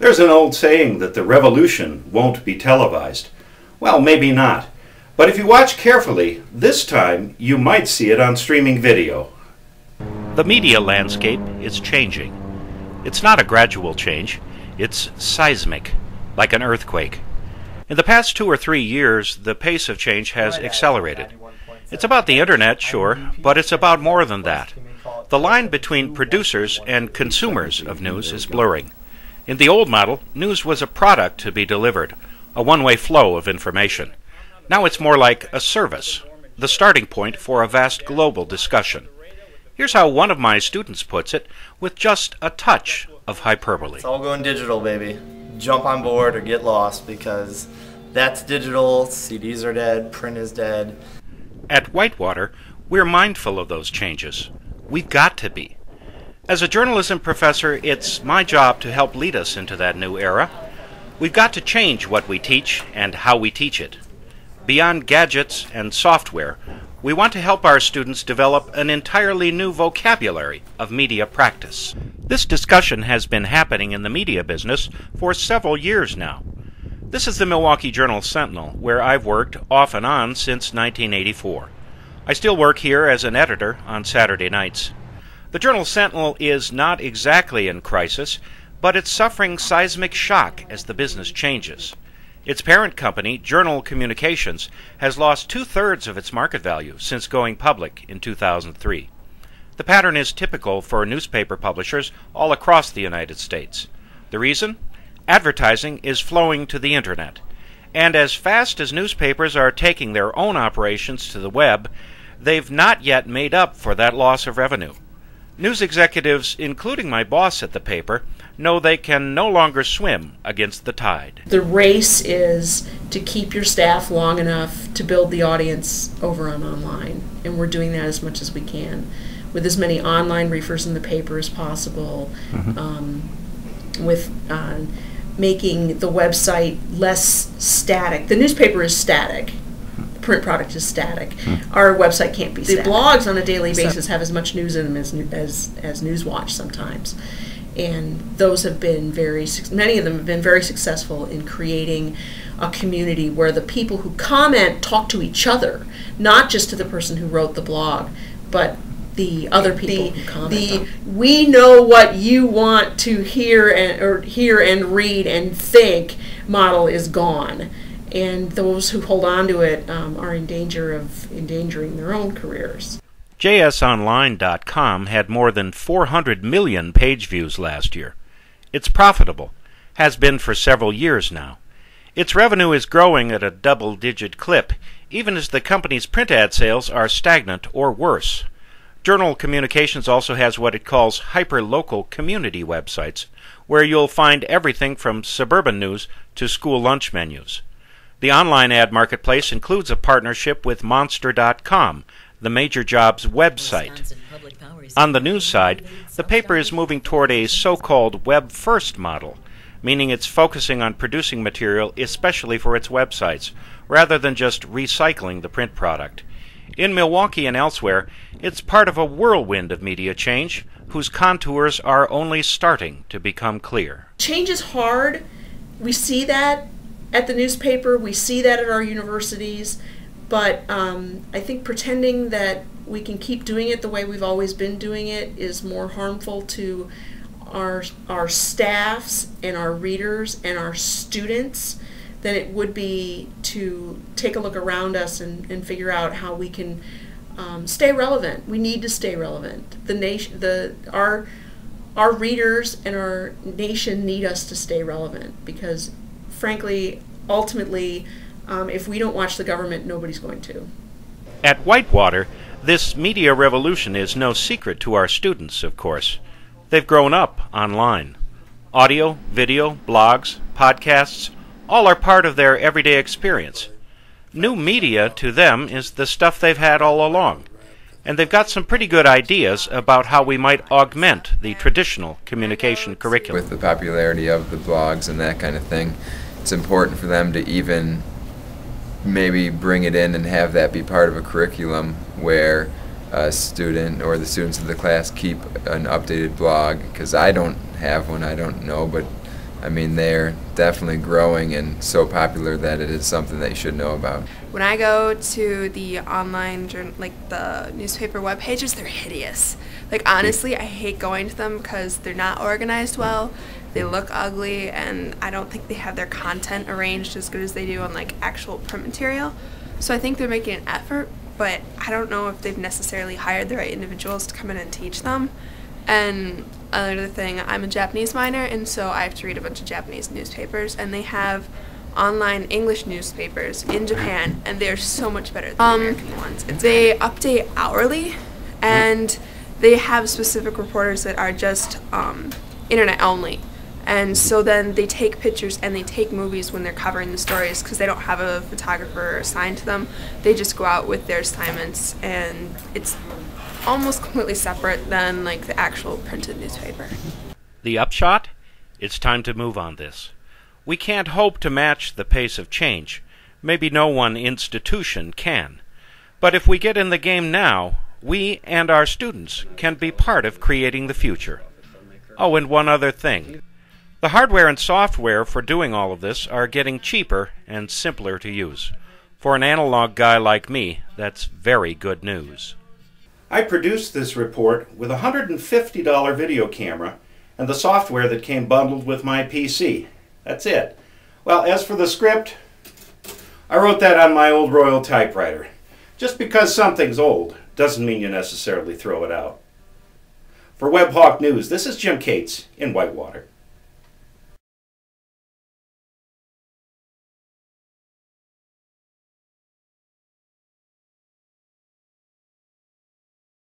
There's an old saying that the revolution won't be televised. Well, maybe not. But if you watch carefully, this time you might see it on streaming video. The media landscape is changing. It's not a gradual change. It's seismic, like an earthquake. In the past 2 or 3 years, the pace of change has accelerated. It's about the internet, sure, but it's about more than that. The line between producers and consumers of news is blurring. In the old model, news was a product to be delivered, a one-way flow of information. Now it's more like a service, the starting point for a vast global discussion. Here's how one of my students puts it, with just a touch of hyperbole. It's all going digital, baby. Jump on board or get lost, because that's digital, CDs are dead, print is dead. At Whitewater, we're mindful of those changes. We've got to be. As a journalism professor, it's my job to help lead us into that new era. We've got to change what we teach and how we teach it. Beyond gadgets and software, we want to help our students develop an entirely new vocabulary of media practice. This discussion has been happening in the media business for several years now. This is the Milwaukee Journal-Sentinel, where I've worked off and on since 1984. I still work here as an editor on Saturday nights. The Journal-Sentinel is not exactly in crisis, but it's suffering seismic shock as the business changes. Its parent company, Journal Communications, has lost 2/3 of its market value since going public in 2003. The pattern is typical for newspaper publishers all across the United States. The reason? Advertising is flowing to the internet. And as fast as newspapers are taking their own operations to the web, they've not yet made up for that loss of revenue. News executives, including my boss at the paper, know they can no longer swim against the tide. The race is to keep your staff long enough to build the audience over on online, and we're doing that as much as we can, with as many online reefers in the paper as possible, with making the website less static. The newspaper is static. Print product is static. Our website can't be static. The blogs on a daily basis have as much news in them as Newswatch sometimes. And those have been many of them have been very successful in creating a community where the people who comment talk to each other, not just to the person who wrote the blog, but the other people who comment. We know what you want to hear and read and think model is gone. And those who hold on to it are in danger of endangering their own careers. JSOnline.com had more than 400 million page views last year. It's profitable, has been for several years now. Its revenue is growing at a double-digit clip, even as the company's print ad sales are stagnant or worse. Journal Communications also has what it calls hyper-local community websites, where you'll find everything from suburban news to school lunch menus. The online ad marketplace includes a partnership with Monster.com, the major jobs website. On the news side, the paper is moving toward a so-called web-first model, meaning it's focusing on producing material especially for its websites, rather than just recycling the print product. In Milwaukee and elsewhere, it's part of a whirlwind of media change whose contours are only starting to become clear. Change is hard. We see that at the newspaper, we see that at our universities, but I think pretending that we can keep doing it the way we've always been doing it is more harmful to our staffs and our readers and our students than it would be to take a look around us and figure out how we can stay relevant. We need to stay relevant. Our readers and our nation need us to stay relevant because, frankly, ultimately, if we don't watch the government, nobody's going to. At Whitewater, this media revolution is no secret to our students, of course. They've grown up online. Audio, video, blogs, podcasts, all are part of their everyday experience. New media to them is the stuff they've had all along, and they've got some pretty good ideas about how we might augment the traditional communication curriculum. With the popularity of the blogs and that kind of thing, it's important for them to even maybe bring it in and have that be part of a curriculum where a student or the students of the class keep an updated blog, because I don't have one, I don't know, but I mean, they're definitely growing and so popular that it is something that you should know about. When I go to the online, like the newspaper web pages, they're hideous. Like, honestly, I hate going to them because they're not organized well, they look ugly, and I don't think they have their content arranged as good as they do on like actual print material. So I think they're making an effort, but I don't know if they've necessarily hired the right individuals to come in and teach them. And another thing, I'm a Japanese minor, and so I have to read a bunch of Japanese newspapers, and they have online English newspapers in Japan, and they're so much better than the American ones. They update hourly, and they have specific reporters that are just internet only. And so then they take pictures and they take movies when they're covering the stories because they don't have a photographer assigned to them. They just go out with their assignments, and it's almost completely separate than like the actual printed newspaper. The upshot? It's time to move on this. We can't hope to match the pace of change. Maybe no one institution can. But if we get in the game now, we and our students can be part of creating the future. Oh, and one other thing. The hardware and software for doing all of this are getting cheaper and simpler to use. For an analog guy like me, that's very good news. I produced this report with a $150 video camera and the software that came bundled with my PC. That's it. Well, as for the script, I wrote that on my old Royal typewriter. Just because something's old doesn't mean you necessarily throw it out. For Webhawk News, this is Jim Cates in Whitewater.